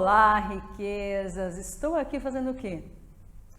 Olá, riquezas! Estou aqui fazendo o quê?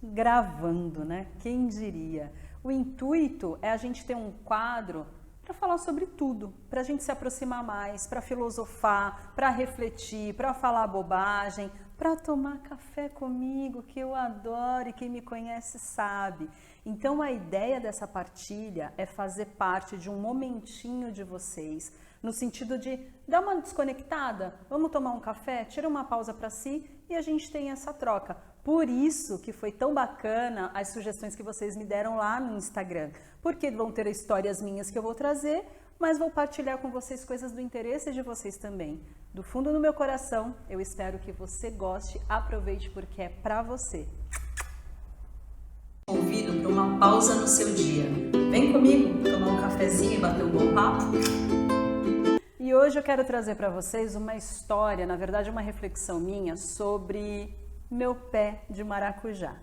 Gravando, né? Quem diria? O intuito é a gente ter um quadro para falar sobre tudo, para a gente se aproximar mais, para filosofar, para refletir, para falar bobagem, para tomar café comigo, que eu adoro e quem me conhece sabe. Então a ideia dessa partilha é fazer parte de um momentinho de vocês, no sentido de dar uma desconectada, vamos tomar um café, tira uma pausa para si e a gente tem essa troca. Por isso que foi tão bacana as sugestões que vocês me deram lá no Instagram, porque vão ter histórias minhas que eu vou trazer, mas vou partilhar com vocês coisas do interesse de vocês também. Do fundo do meu coração, eu espero que você goste, aproveite porque é pra você. Convido para uma pausa no seu dia. Vem comigo tomar um cafezinho e bater um bom papo? E hoje eu quero trazer para vocês uma história, na verdade uma reflexão minha sobre meu pé de maracujá.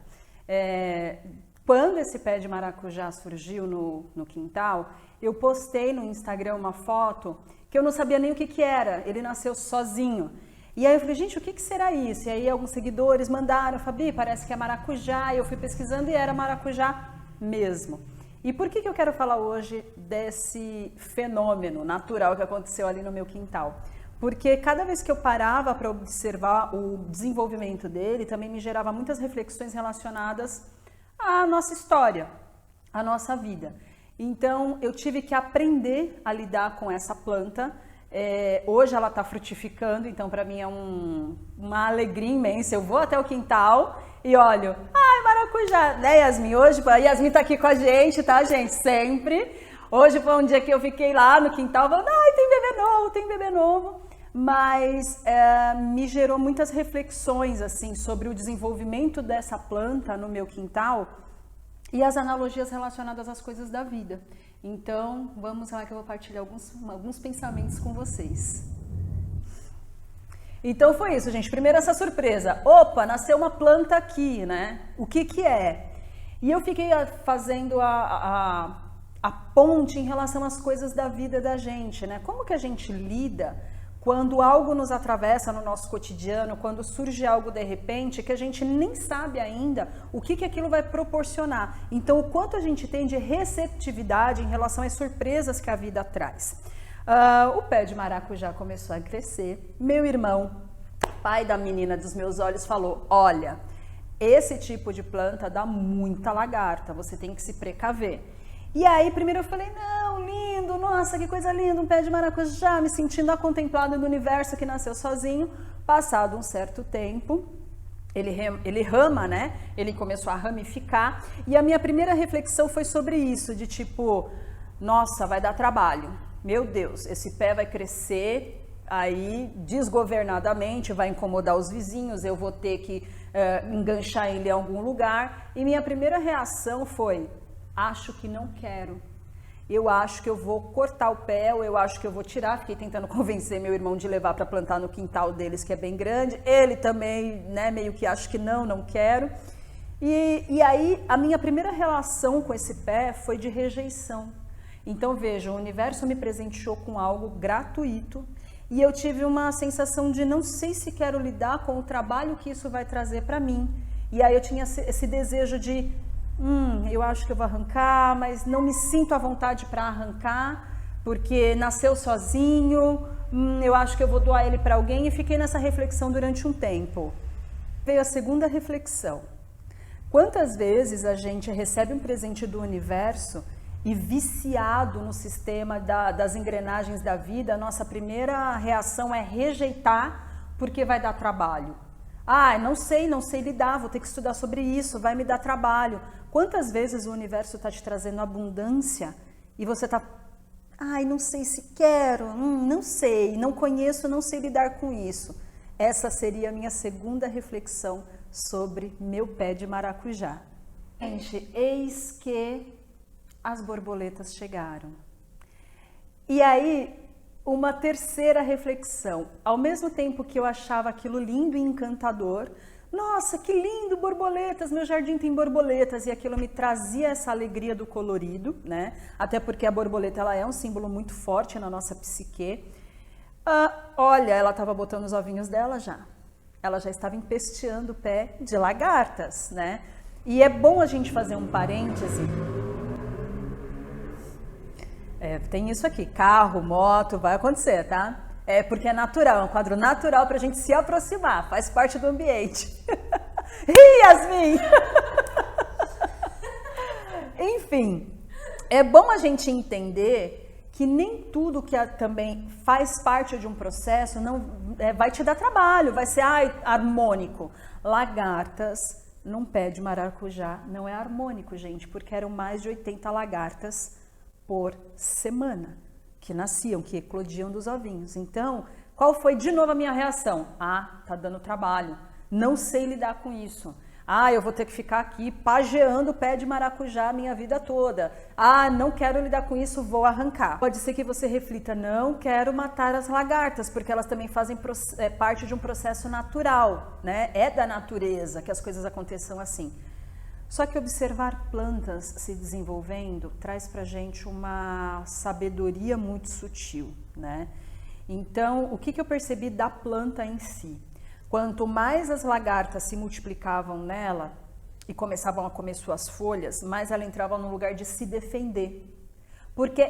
Quando esse pé de maracujá surgiu no quintal, eu postei no Instagram uma foto que eu não sabia nem o que era, ele nasceu sozinho. E aí eu falei, gente, o que será isso? E aí alguns seguidores mandaram, Fabi, parece que é maracujá, e eu fui pesquisando e era maracujá mesmo. E por que eu quero falar hoje desse fenômeno natural que aconteceu ali no meu quintal? Porque cada vez que eu parava para observar o desenvolvimento dele, também me gerava muitas reflexões relacionadas à nossa história, à nossa vida. Então eu tive que aprender a lidar com essa planta. Hoje ela está frutificando, então para mim é uma alegria imensa. Eu vou até o quintal e olho, ai, maracujá, né, Yasmin? Hoje a Yasmin está aqui com a gente, tá, gente? Sempre. Hoje foi um dia que eu fiquei lá no quintal falando, ai, tem bebê novo, tem bebê novo. Mas me gerou muitas reflexões assim sobre o desenvolvimento dessa planta no meu quintal e as analogias relacionadas às coisas da vida. Então, vamos lá que eu vou partilhar alguns pensamentos com vocês. Então foi isso, gente. Primeiro essa surpresa. Opa, nasceu uma planta aqui, né? O que é? E eu fiquei fazendo a ponte em relação às coisas da vida da gente, né? Como que a gente lida quando algo nos atravessa no nosso cotidiano, quando surge algo de repente que a gente nem sabe ainda o que aquilo vai proporcionar. Então, o quanto a gente tem de receptividade em relação às surpresas que a vida traz. O pé de maracujá começou a crescer. Meu irmão, pai da menina dos meus olhos, falou, olha, esse tipo de planta dá muita lagarta, você tem que se precaver. E aí, primeiro eu falei, não, lindo, nossa, que coisa linda, um pé de maracujá, me sentindo contemplado no universo que nasceu sozinho. Passado um certo tempo, ele rama, né? Ele começou a ramificar. E a minha primeira reflexão foi sobre isso, de tipo, nossa, vai dar trabalho. Meu Deus, esse pé vai crescer aí desgovernadamente, vai incomodar os vizinhos, eu vou ter que enganchar ele em algum lugar. E minha primeira reação foi, acho que não quero. Eu acho que eu vou cortar o pé, ou eu acho que eu vou tirar. Fiquei tentando convencer meu irmão de levar para plantar no quintal deles, que é bem grande. Ele também, né, meio que acha que não quero. E aí, a minha primeira relação com esse pé foi de rejeição. Então, veja, o universo me presenteou com algo gratuito e eu tive uma sensação de não sei se quero lidar com o trabalho que isso vai trazer para mim. E aí eu tinha esse desejo de eu acho que eu vou arrancar, mas não me sinto à vontade para arrancar, porque nasceu sozinho, eu acho que eu vou doar ele para alguém, e fiquei nessa reflexão durante um tempo. Veio a segunda reflexão. Quantas vezes a gente recebe um presente do universo e viciado no sistema das engrenagens da vida, a nossa primeira reação é rejeitar porque vai dar trabalho. Ah, não sei lidar, vou ter que estudar sobre isso, vai me dar trabalho. Quantas vezes o universo está te trazendo abundância e você está, não sei se quero, não sei, não conheço, não sei lidar com isso. Essa seria a minha segunda reflexão sobre meu pé de maracujá. Gente, eis que as borboletas chegaram. E aí, uma terceira reflexão. Ao mesmo tempo que eu achava aquilo lindo e encantador, nossa, que lindo, borboletas, meu jardim tem borboletas, e aquilo me trazia essa alegria do colorido, né? Até porque a borboleta ela é um símbolo muito forte na nossa psique. Olha, ela estava botando os ovinhos dela já. ela já estava empesteando o pé de lagartas, né? E é bom a gente fazer um parêntese. Tem isso aqui, carro, moto, vai acontecer, tá? Porque é natural, é um quadro natural para a gente se aproximar, faz parte do ambiente. Ih, Yasmin! Enfim, é bom a gente entender que nem tudo que também faz parte de um processo não vai te dar trabalho, vai ser harmônico. Lagartas num pé de maracujá não é harmônico, gente, porque eram mais de 80 lagartas por semana que nasciam, que eclodiam dos ovinhos. Então, qual foi de novo a minha reação? Tá dando trabalho, não sei lidar com isso. Eu vou ter que ficar aqui pajeando o pé de maracujá a minha vida toda. Não quero lidar com isso, vou arrancar. Pode ser que você reflita, não quero matar as lagartas, porque elas também fazem parte de um processo natural, né? É da natureza que as coisas aconteçam assim. Só que observar plantas se desenvolvendo traz pra gente uma sabedoria muito sutil, né? Então, o que eu percebi da planta em si? Quanto mais as lagartas se multiplicavam nela e começavam a comer suas folhas, mais ela entrava no lugar de se defender. Porque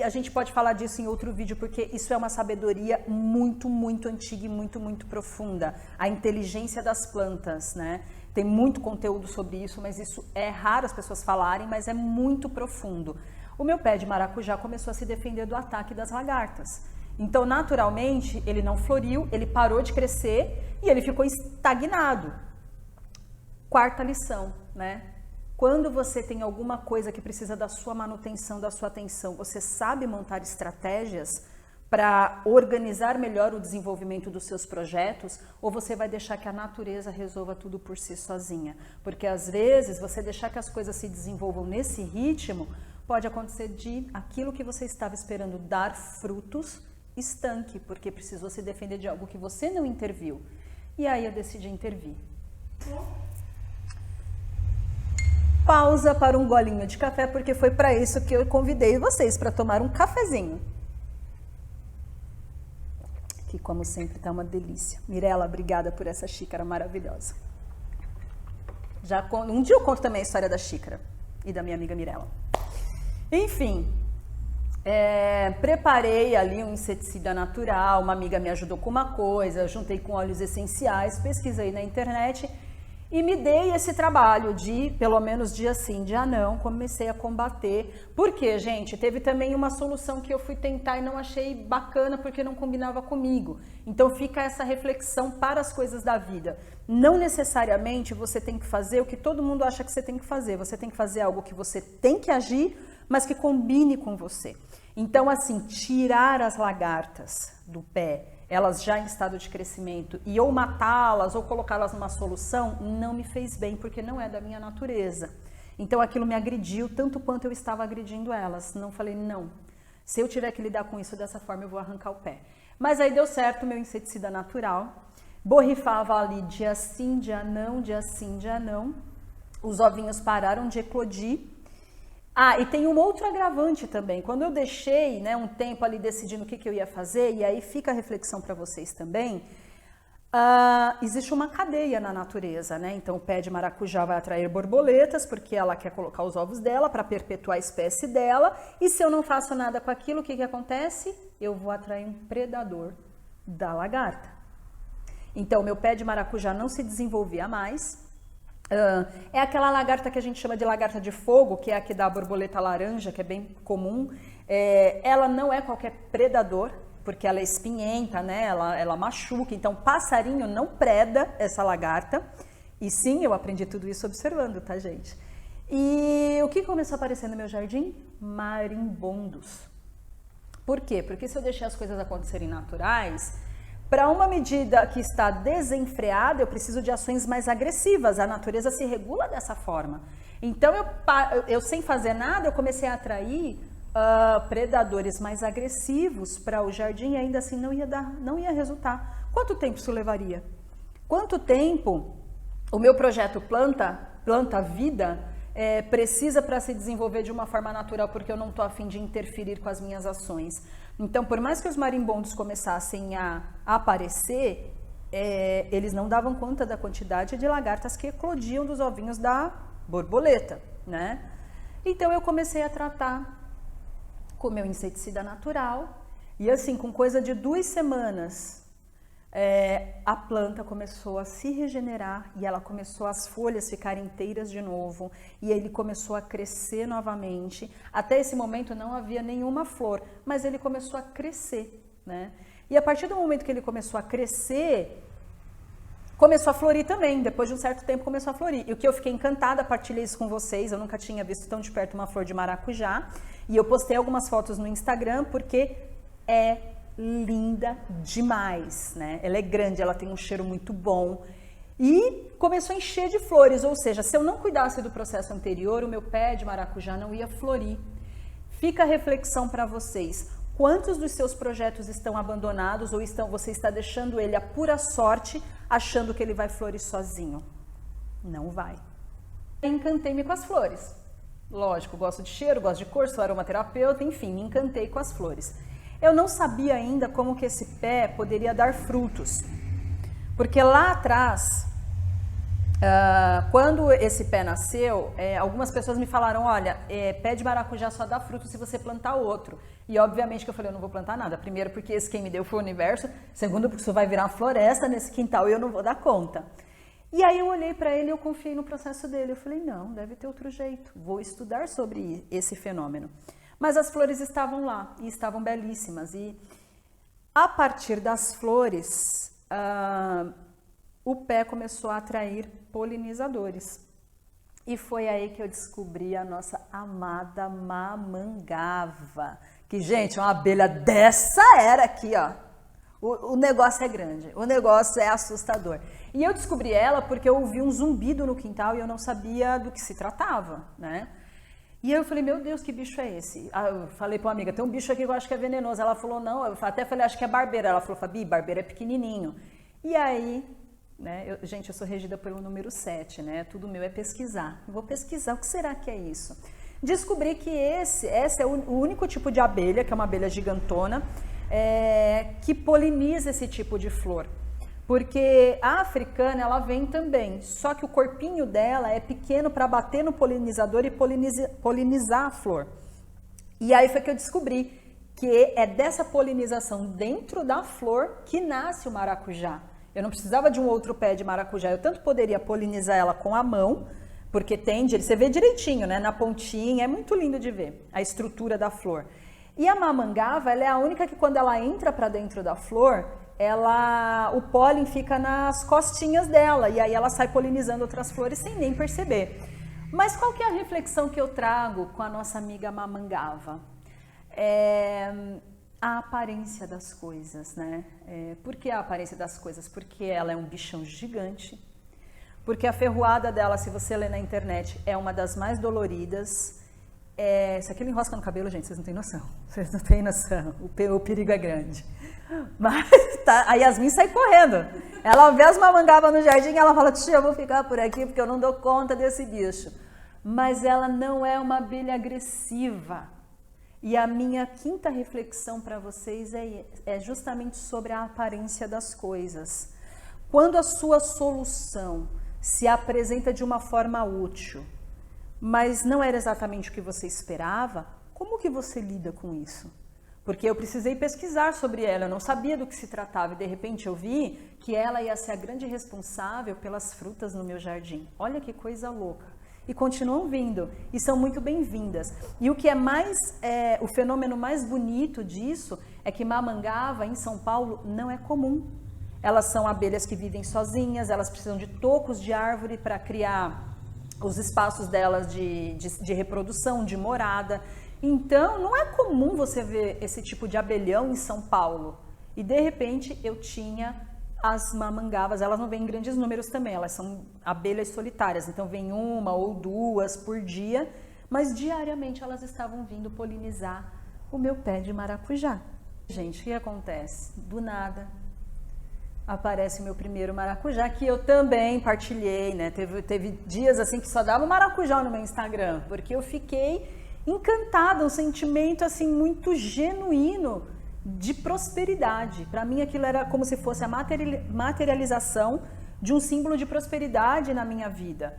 a gente pode falar disso em outro vídeo, porque isso é uma sabedoria muito, muito antiga e muito, muito profunda. A inteligência das plantas, né? Tem muito conteúdo sobre isso, mas isso é raro as pessoas falarem, mas é muito profundo. O meu pé de maracujá começou a se defender do ataque das lagartas. Então, naturalmente, ele não floriu, ele parou de crescer e ele ficou estagnado. Quarta lição, né? Quando você tem alguma coisa que precisa da sua manutenção, da sua atenção, você sabe montar estratégias para organizar melhor o desenvolvimento dos seus projetos, ou você vai deixar que a natureza resolva tudo por si sozinha? Porque às vezes você deixar que as coisas se desenvolvam nesse ritmo, pode acontecer de aquilo que você estava esperando dar frutos estanque, porque precisou se defender de algo que você não interviu. E aí eu decidi intervir. Pausa para um golinho de café, porque foi para isso que eu convidei vocês, para tomar um cafezinho. Que, como sempre, tá uma delícia. Mirela, obrigada por essa xícara maravilhosa. Um dia eu conto também a história da xícara e da minha amiga Mirela. Enfim, preparei ali um inseticida natural, uma amiga me ajudou com uma coisa, juntei com óleos essenciais, pesquisei na internet e me dei esse trabalho de, pelo menos dia sim, dia não, comecei a combater. Por quê, gente? Teve também uma solução que eu fui tentar e não achei bacana porque não combinava comigo. Então fica essa reflexão para as coisas da vida. Não necessariamente você tem que fazer o que todo mundo acha que você tem que fazer. Você tem que fazer algo que você tem que agir, mas que combine com você. Então, assim, tirar as lagartas do pé, elas já em estado de crescimento, e ou matá-las ou colocá-las numa solução, não me fez bem, porque não é da minha natureza. Então aquilo me agrediu tanto quanto eu estava agredindo elas. Não falei, não, se eu tiver que lidar com isso dessa forma, eu vou arrancar o pé. Mas aí deu certo o meu inseticida natural, borrifava ali dia sim, dia não, dia sim, dia não. Os ovinhos pararam de eclodir. E tem um outro agravante também. Quando eu deixei, né, um tempo ali decidindo o que eu ia fazer, e aí fica a reflexão para vocês também, existe uma cadeia na natureza, né? Então o pé de maracujá vai atrair borboletas, porque ela quer colocar os ovos dela para perpetuar a espécie dela, e se eu não faço nada com aquilo, o que acontece? Eu vou atrair um predador da lagarta. Então meu pé de maracujá não se desenvolvia mais. É aquela lagarta que a gente chama de lagarta de fogo, que é a que dá a borboleta laranja, que é bem comum. Ela não é qualquer predador, porque ela é espinhenta, né? Ela machuca. Então, passarinho não preda essa lagarta. E sim, eu aprendi tudo isso observando, tá, gente? E o que começou a aparecer no meu jardim? Marimbondos. Por quê? Porque se eu deixar as coisas acontecerem naturais, para uma medida que está desenfreada, eu preciso de ações mais agressivas. A natureza se regula dessa forma. Então, eu sem fazer nada, eu comecei a atrair predadores mais agressivos para o jardim e ainda assim não ia resultar. Quanto tempo isso levaria? Quanto tempo o meu projeto Planta Vida precisa para se desenvolver de uma forma natural, porque eu não estou a fim de interferir com as minhas ações? Então, por mais que os marimbondos começassem a aparecer, eles não davam conta da quantidade de lagartas que eclodiam dos ovinhos da borboleta, né? Então eu comecei a tratar com meu inseticida natural e assim, com coisa de 2 semanas, a planta começou a se regenerar e ela começou as folhas ficarem inteiras de novo e ele começou a crescer novamente. Até esse momento não havia nenhuma flor, mas ele começou a crescer, né? E a partir do momento que ele começou a crescer, começou a florir também. Depois de um certo tempo começou a florir. E o que eu fiquei encantada, partilhei isso com vocês, eu nunca tinha visto tão de perto uma flor de maracujá. E eu postei algumas fotos no Instagram porque é linda demais, né? Ela é grande, ela tem um cheiro muito bom. E começou a encher de flores, ou seja, se eu não cuidasse do processo anterior, o meu pé de maracujá não ia florir. Fica a reflexão para vocês. Quantos dos seus projetos estão abandonados ou você está deixando ele a pura sorte, achando que ele vai florir sozinho? Não vai. Encantei-me com as flores. Lógico, gosto de cheiro, gosto de cor, sou aromaterapeuta, enfim, me encantei com as flores. Eu não sabia ainda como que esse pé poderia dar frutos. Porque lá atrás, quando esse pé nasceu, algumas pessoas me falaram, olha, pé de maracujá só dá fruto se você plantar outro. E obviamente que eu falei, eu não vou plantar nada. Primeiro porque esse quem me deu foi o universo. Segundo porque isso vai virar uma floresta nesse quintal e eu não vou dar conta. E aí eu olhei para ele e eu confiei no processo dele. Eu falei, não, deve ter outro jeito. Vou estudar sobre esse fenômeno. Mas as flores estavam lá e estavam belíssimas. E a partir das flores, o pé começou a atrair polinizadores. E foi aí que eu descobri a nossa amada mamangava. Que, gente, uma abelha dessa era aqui, ó. O negócio é grande, o negócio é assustador. E eu descobri ela porque eu ouvi um zumbido no quintal e eu não sabia do que se tratava, né? E eu falei, meu Deus, que bicho é esse? Eu falei para uma amiga, tem um bicho aqui que eu acho que é venenoso. Ela falou, não. Eu até falei, acho que é barbeira. Ela falou, Fabi, barbeira é pequenininho. E aí, né, gente, eu sou regida pelo número 7, né? Tudo meu é pesquisar. Eu vou pesquisar, o que será que é isso? Descobri que esse é o único tipo de abelha, que é uma abelha gigantona, que poliniza esse tipo de flor. Porque a africana, ela vem também, só que o corpinho dela é pequeno para bater no polinizador e polinizar a flor. E aí foi que eu descobri que é dessa polinização dentro da flor que nasce o maracujá. Eu não precisava de um outro pé de maracujá, eu tanto poderia polinizar ela com a mão, porque você vê direitinho, né, na pontinha, é muito lindo de ver a estrutura da flor. E a mamangava, ela é a única que quando ela entra para dentro da flor, o pólen fica nas costinhas dela e aí ela sai polinizando outras flores sem nem perceber. Mas qual que é a reflexão que eu trago com a nossa amiga mamangava? A aparência das coisas, né? Por que a aparência das coisas? Porque ela é um bichão gigante, porque a ferroada dela, se você ler na internet, é uma das mais doloridas. Se aquilo enrosca no cabelo, gente, vocês não têm noção. Vocês não têm noção. O perigo é grande. Mas a Yasmin sai correndo. Ela vê as mamangavas no jardim e ela fala, tia, eu vou ficar por aqui porque eu não dou conta desse bicho. Mas ela não é uma abelha agressiva. E a minha quinta reflexão para vocês é justamente sobre a aparência das coisas. Quando a sua solução se apresenta de uma forma útil, mas não era exatamente o que você esperava, como que você lida com isso? Porque eu precisei pesquisar sobre ela, eu não sabia do que se tratava e de repente eu vi que ela ia ser a grande responsável pelas frutas no meu jardim. Olha que coisa louca. E continuam vindo e são muito bem-vindas. E o que é o fenômeno mais bonito disso é que mamangava em São Paulo não é comum. Elas são abelhas que vivem sozinhas, elas precisam de tocos de árvore para criar os espaços delas de reprodução, de morada. Então, não é comum você ver esse tipo de abelhão em São Paulo. E, de repente, eu tinha as mamangavas. Elas não vêm em grandes números também, elas são abelhas solitárias. Então, vem uma ou duas por dia, mas diariamente elas estavam vindo polinizar o meu pé de maracujá. Gente, o que acontece? Do nada, aparece o meu primeiro maracujá, que eu também partilhei, né? Teve dias assim que só dava maracujá no meu Instagram, porque eu fiquei encantada, um sentimento assim muito genuíno de prosperidade. Para mim aquilo era como se fosse a materialização de um símbolo de prosperidade na minha vida.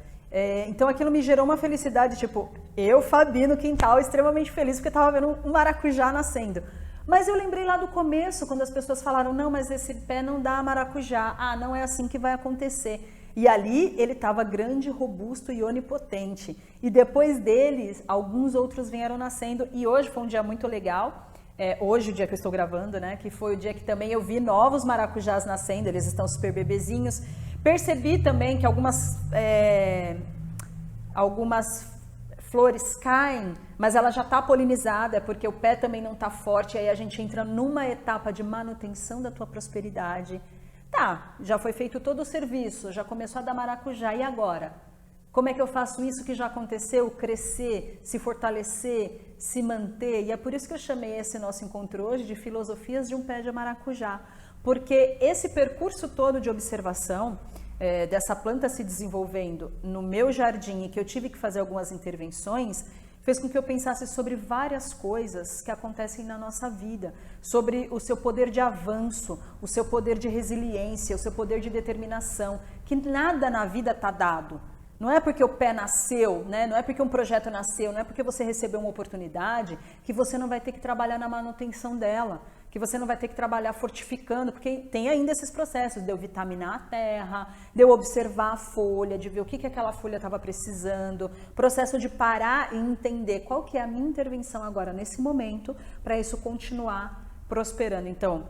Então aquilo me gerou uma felicidade, tipo, eu, Fabi, no quintal, extremamente feliz porque estava vendo um maracujá nascendo. Mas eu lembrei lá do começo, quando as pessoas falaram, não, mas esse pé não dá maracujá, não é assim que vai acontecer. E ali ele estava grande, robusto e onipotente. E depois deles, alguns outros vieram nascendo. E hoje foi um dia muito legal. Hoje, o dia que eu estou gravando, né? Que foi o dia que também eu vi novos maracujás nascendo. Eles estão super bebezinhos. Percebi também que algumas flores caem, mas ela já está polinizada, porque o pé também não está forte. Aí a gente entra numa etapa de manutenção da tua prosperidade. Tá, já foi feito todo o serviço, já começou a dar maracujá, e agora? Como é que eu faço isso que já aconteceu, crescer, se fortalecer, se manter? E é por isso que eu chamei esse nosso encontro hoje de Filosofias de um Pé de Maracujá, porque esse percurso todo de observação, dessa planta se desenvolvendo no meu jardim e que eu tive que fazer algumas intervenções, fez com que eu pensasse sobre várias coisas que acontecem na nossa vida, sobre o seu poder de avanço, o seu poder de resiliência, o seu poder de determinação, que nada na vida está dado. Não é porque o pé nasceu, né? Não é porque um projeto nasceu, não é porque você recebeu uma oportunidade que você não vai ter que trabalhar na manutenção dela, que você não vai ter que trabalhar fortificando, porque tem ainda esses processos de eu vitaminar a terra, de eu observar a folha, de ver o que aquela folha estava precisando, processo de parar e entender qual que é a minha intervenção agora nesse momento para isso continuar prosperando. Então,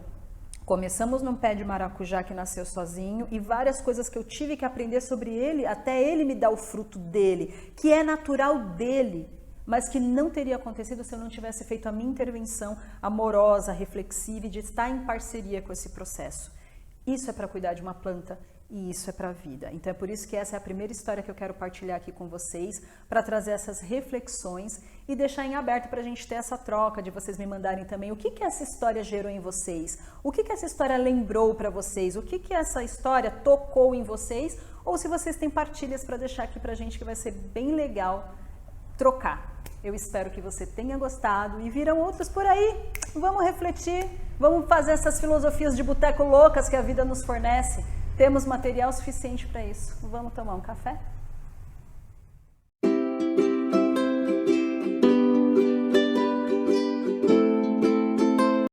começamos num pé de maracujá que nasceu sozinho e várias coisas que eu tive que aprender sobre ele, até ele me dar o fruto dele, que é natural dele, mas que não teria acontecido se eu não tivesse feito a minha intervenção amorosa, reflexiva e de estar em parceria com esse processo. Isso é para cuidar de uma planta e isso é para a vida. Então é por isso que essa é a primeira história que eu quero partilhar aqui com vocês, para trazer essas reflexões e deixar em aberto para a gente ter essa troca, de vocês me mandarem também o que essa história gerou em vocês, o que essa história lembrou para vocês, o que essa história tocou em vocês, ou se vocês têm partilhas para deixar aqui para a gente, que vai ser bem legal trocar. Eu espero que você tenha gostado e virão outros por aí. Vamos refletir, vamos fazer essas filosofias de boteco loucas que a vida nos fornece. Temos material suficiente para isso. Vamos tomar um café?